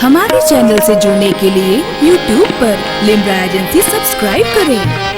हमारे चैनल से जुड़ने के लिए YouTube पर लिम्रा एजेंसी सब्सक्राइब करें।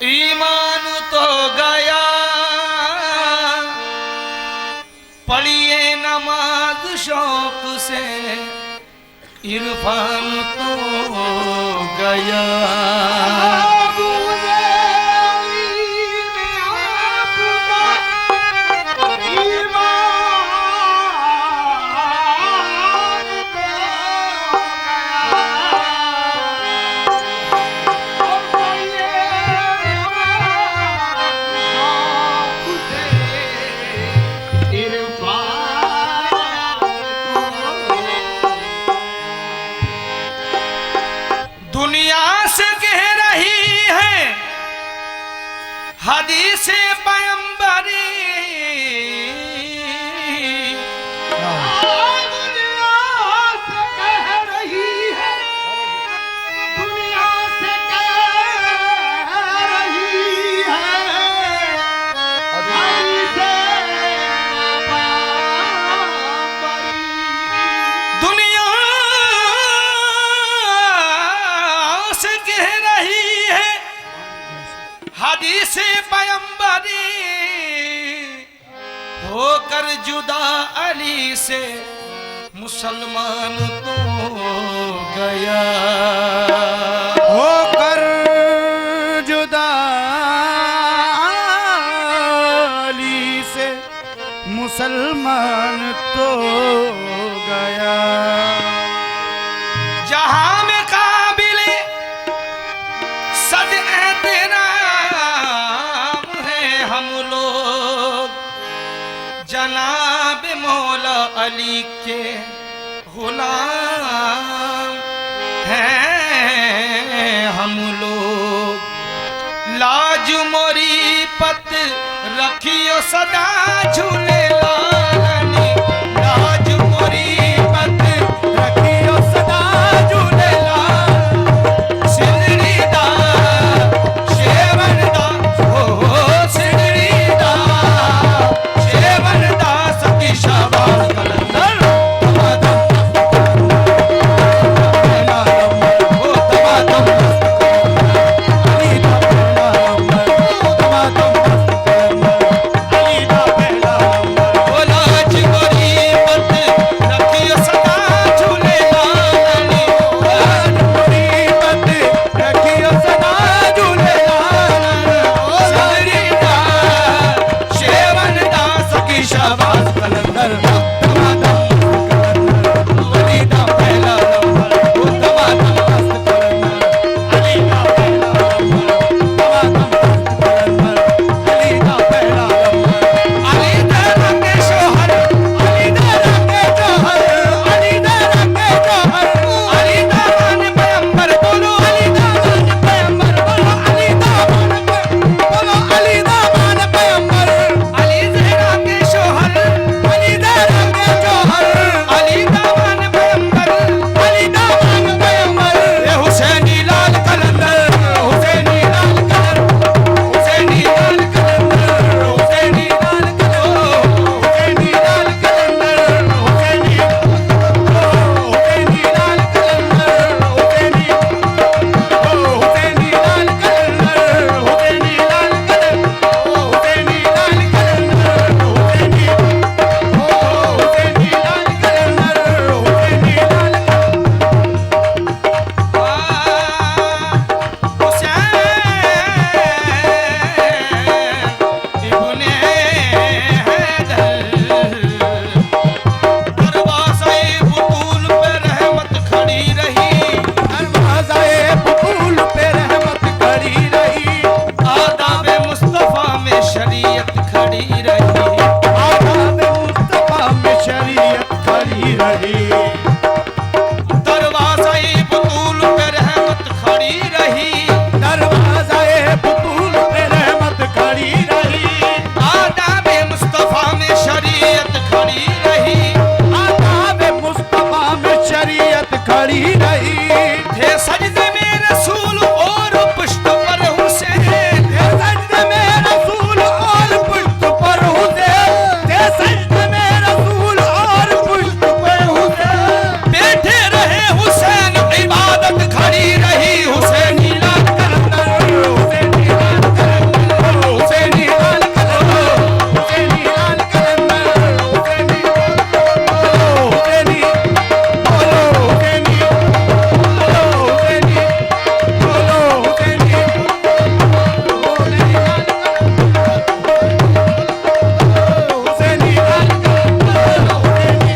ईमान तो गया, पढ़िए नमाज शौक से, इरफान तो गया। दुनिया से कह रही है हदीस पैगंबरी, दुनिया से कह रही है, दुनिया से कह रही है हदीस पैगंबरी। दुनिया हदीस पैगंबरी, होकर जुदा अली से मुसलमान तो गया, होकर जुदा अली से मुसलमान तो गया। जहां में काबिले सद हम लोग जनाब मौला अली के गुलाम हैं हम लोग। लाज मोरी पत रखियो सदा झूले लालनी, लाज मोरी पत रखियो सदा झूले लाल। सिंदड़ी दा शेवन दा शाबाश कलंदर रही। दरवाज़े बतूल पे रहमत खड़ी रही। दरवाज़े बतूल पे रहमत खड़ी रही। आदाब मुस्तफ़ा में शरीयत खड़ी रही। आदाब मुस्तफा में शरीयत खड़ी रही। थे सजदे में रसूल और पुष्ट पर हुसैन। थे सजदे में रसूल और पुष्ट पर हुसैन। थे सजदे में रसूल और पुष्ट पर हुसैन। बैठे रहे हुसैन इबादत खड़ी रही। हुसैनी लाल कलंदर, हुसैनी लाल कलंदर, हुसैनी लाल कलंदर, हुसैनी लाल कलंदर, हुसैनी हुसैनी बोलो हुसैनी, बोलो हुसैनी, बोलो हुसैनी, हुसैनी लाल कलंदर, हुसैनी।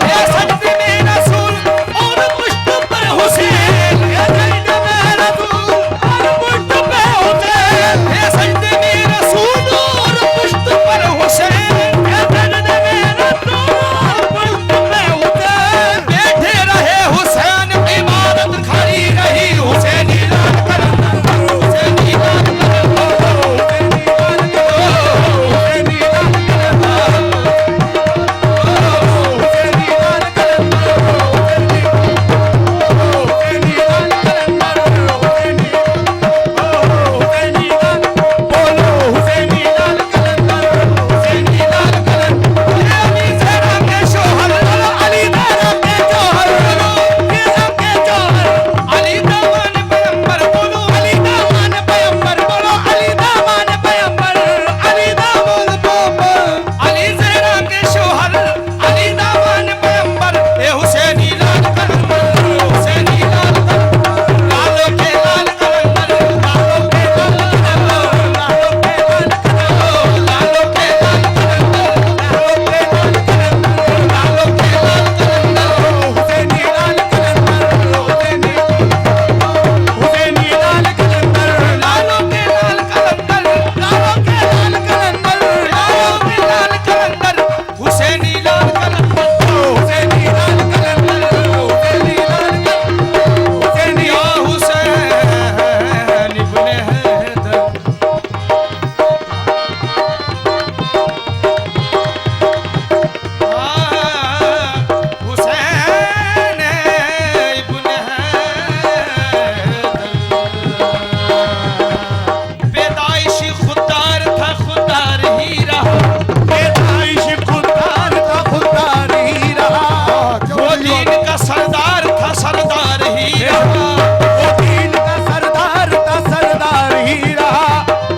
थे सजदे में रसूल और पुष्ट पर हुसैन। ये सजदे में रसूल और पुष्ट पे हुसैन। थे सजदे में रसूल और पुष्ट पर हुसैन। ये सजदे में रसूल और पुष्ट पे हुसैन। बैठे रहे हुसैन इबादत खड़ी रही। हुसैनी लाल कलंदर, हुसैनी लाल कलंदर, हुसैनी लाल कलंदर, हुसैनी लाल कलंदर, हुसैनी लाल कलंदर, हुसैनी लाल कलंदर, हुसैनी लाल बोलो हुसैनी लाल कलंदर, हुसैनी लाल कलंदर। अली ज़हरा के शोहर, अली ज़हरा के जौहर, ज़हरा के जौहर, अली दामन पैगंबर बोलो। अली दामन पैगंबर बोलो, अली दामन पैगंबर, अली दामन पैगंबर। अली ज़हरा के शोहर, अली दामन पैगंबर। ए हुसैनी लाल कलंदर, हुसैनी लाल कलंदर, लालो के लाल कलंदर, लालो के लाल कलंदर, लालो के लाल कलंदर, लालो के लाल कलंदर, लालो के लाल कलंदर, लालो के लाल कलंदर। हुसैनी लाल कलंदर, हुसैनी हुसैनी लाल कलंदर, लालो के लाल कलंदर, लालो के लाल कलंदर, लालो के लाल कलंदर, हुसैनी लाल कलंदर। हुसैनी लाल कलंदर, हुसैनी लाल कलंदर, हुसैनी या हुसैन इब्ने हैदर। हुसैन इब्ने हैदर। पैदाइशी खुदार था, खुदार ही रहा। पैदाइश खुदार का खुदार ही रहा। वो दीन का सरदार था, सरदार ही रहा। वो दीन का सरदार का सरदार ही रहा।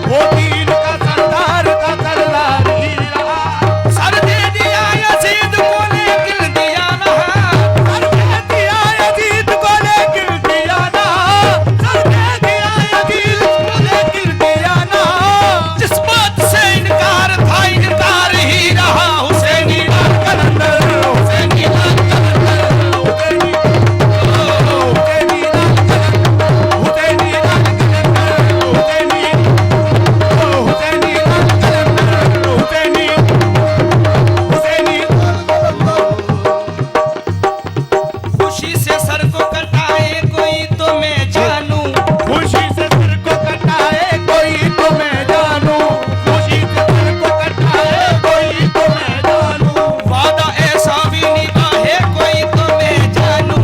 वो दीन का सरदार का सरदार ही रहा। सर दे दिया यजीद को लेकिन दिया ना। सर दे दिया यजीद को लेकिन दिया ना। सर दे दिया यजीद को लेकिन दिया ना। जिस बात से इनकार था, इनकार ही रहा। हुसैनी लाल कलंदर, हुसैनी लाल कलंदर, हुसैनी हुसैनी लाल कलंदर, हुसैनी लाल कलंदर, हुसैनी हुसैनी लाल कलंदर, हुसैनी हुसैनी। खुशी से सर को कटाए कोई तो मैं जानू। खुशी से सर को कटाए कोई तो मैं जानूं। खुशी से सर को कटाए कोई तो मैं जानूं। वादा ऐसा भी निभाए कोई तो मैं जानू।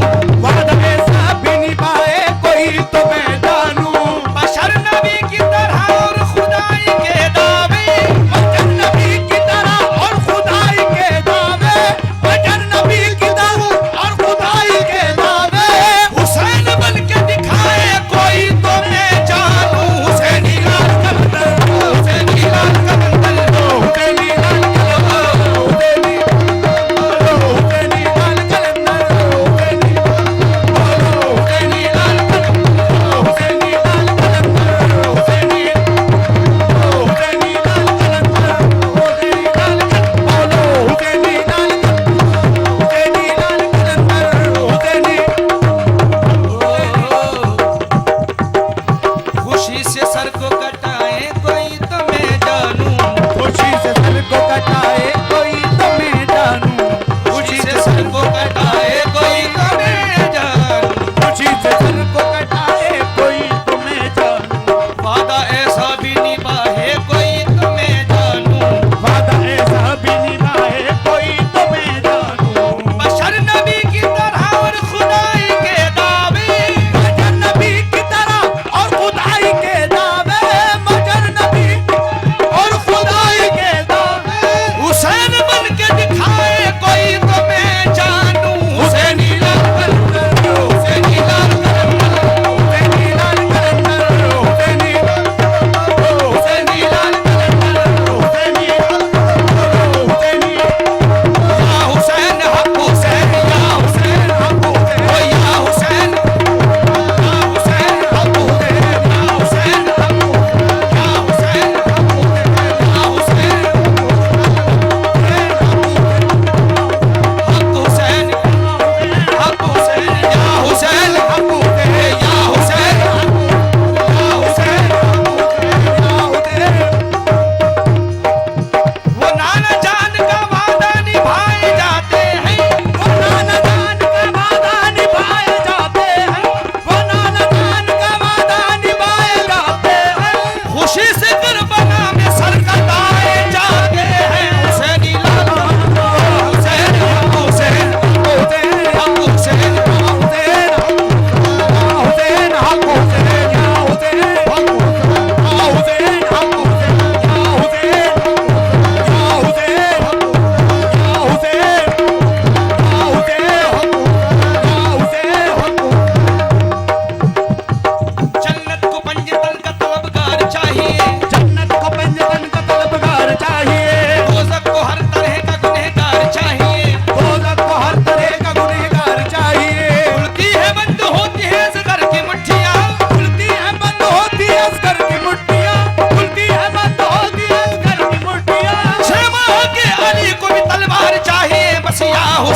वादा ऐसा भी निभाए कोई तो मैं जानूं। बशर नबी की तरह और खुदाई के दावे। बशर नबी की तरह और खुदाई के दावे। बशर नबी की तरह और खुदाई के दावे। हुसैन बन के दिखाए कोई तो मैं जानू। हुसैनी लाल कलंदर, हुसैनी लाल कलंदर, हुसैनी लाल कलंदर, हुसैनी हुसैनी लाल कलंदर, हुसैनी हुसैनी लाल कलंदर, हुसैनी लाल कलंदर, हुसैनी हुसैनी लाल कलंदर, हुसैनी लाल कलंदर, बोलो हुसैनी लाल कलंदर, हुसैनी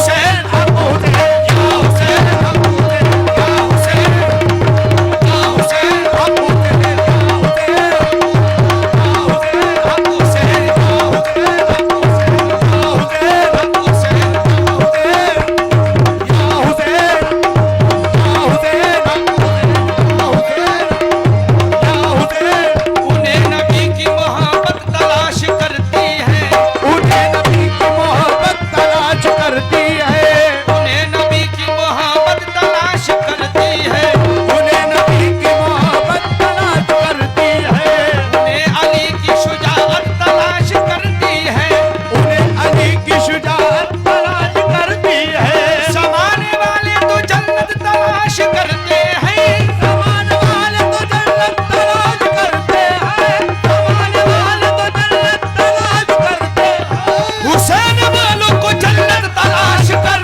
हुसैन हक हुसैन या हुसैन हक हुसैन या हुसैन या हुसैन हक हुसैन हक हुसैन या हुसैन हक हुसैन या हुसैन उन्हें नबी की मोहब्बत तलाश करती है उन्हें नबी की मोहब्बत तलाश करती है उन्हें नबी की मोहब्बत तलाश करती है उन्हें नबी की मोहब्बत तलाश करती है उन्हें अली की शुजाअत तलाश करती है उन्हें अली की शुजाअत तलाश करती है समाने वाले तो जन्नत तलाश करते हैं समान वाले तो जन्नत तलाश करते हैं समान वाले तो जन्नत तलाश करते हैं हुसैन वालों को जन्नत तलाश कर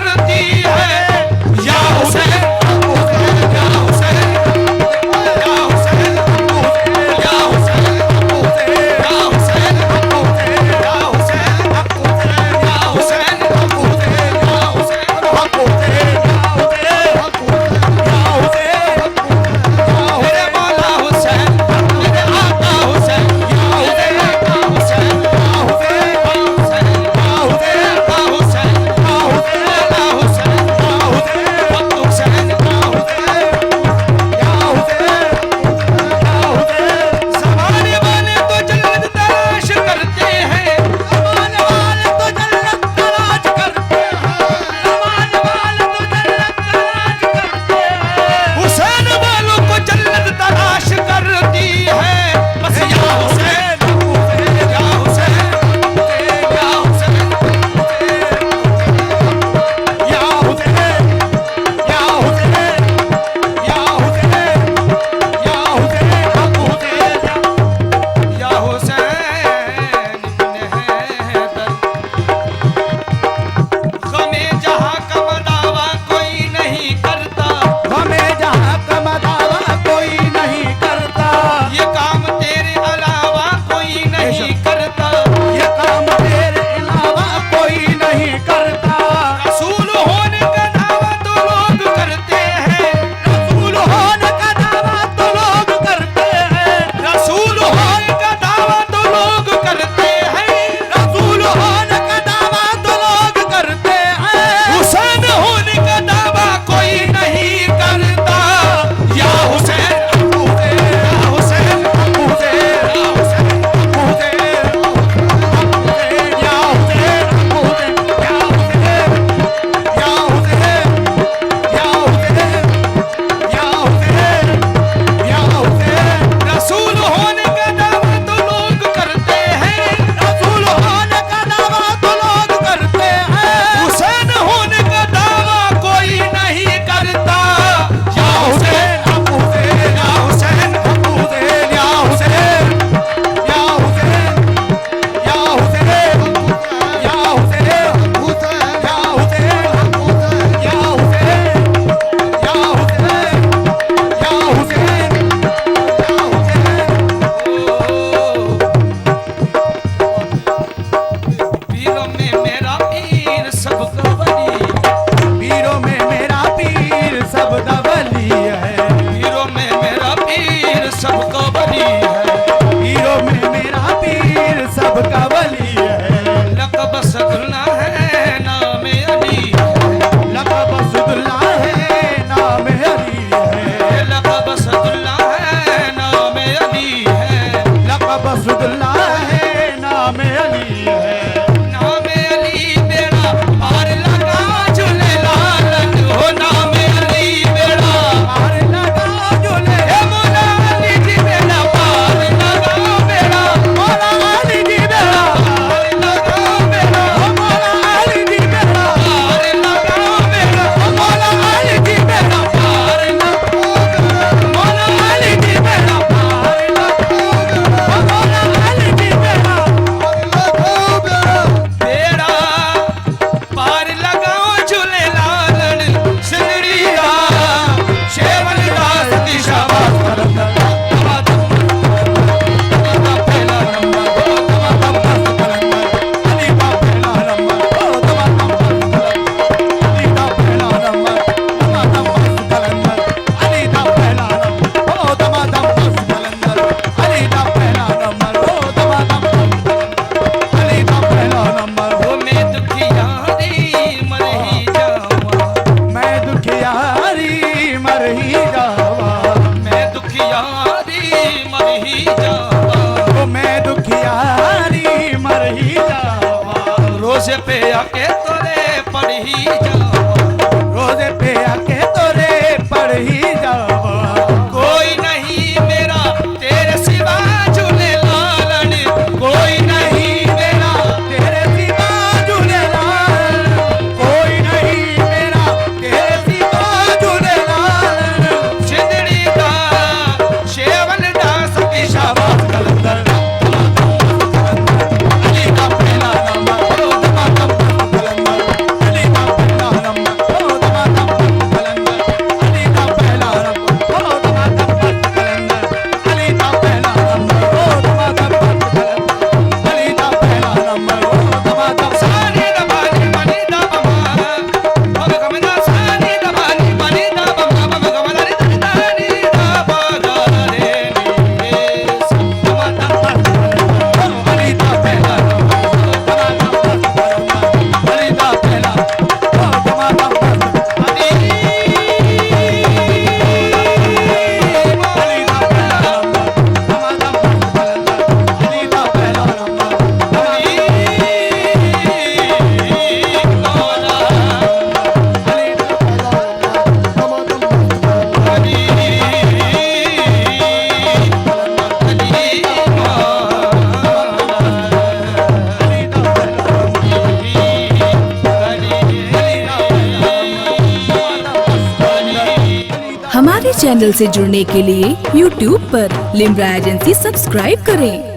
आके तोरे पढ़ी जावा रोजे पे आके तोरे पढ़ ही जावा कोई नहीं मेरा तेरे सिवा झूले लालन कोई नहीं मेरा तेरे सिवा झूलेलाल कोई नहीं मेरा तेरे सिवा झूलेलाल सिंधड़ी दा शेवन दा सती शाबाश कलंदर अली का पहला नंबर ओ धमाकम कलंदर अली का पहला नंबर ओ धमाकम कलंदर अली का पहला नंबर ओ धमाकम कलंदर अली का पहला नंबर ओ धमाकम कलंदर अली का पहला नंबर ओ धमाकम सानी दबानी बनी दबमा अब कमना सानी दबानी बनी दबमा अब कमना रे दानी दबा रे नी समता अली का पहला नंबर अली का पहला ओ धमाकम अली अली का पहला नंबर धमाकम कलंदर अली का पहला नंबर हमारे चैनल से जुड़ने के लिए YouTube पर लिम्रा एजेंसी सब्सक्राइब करें।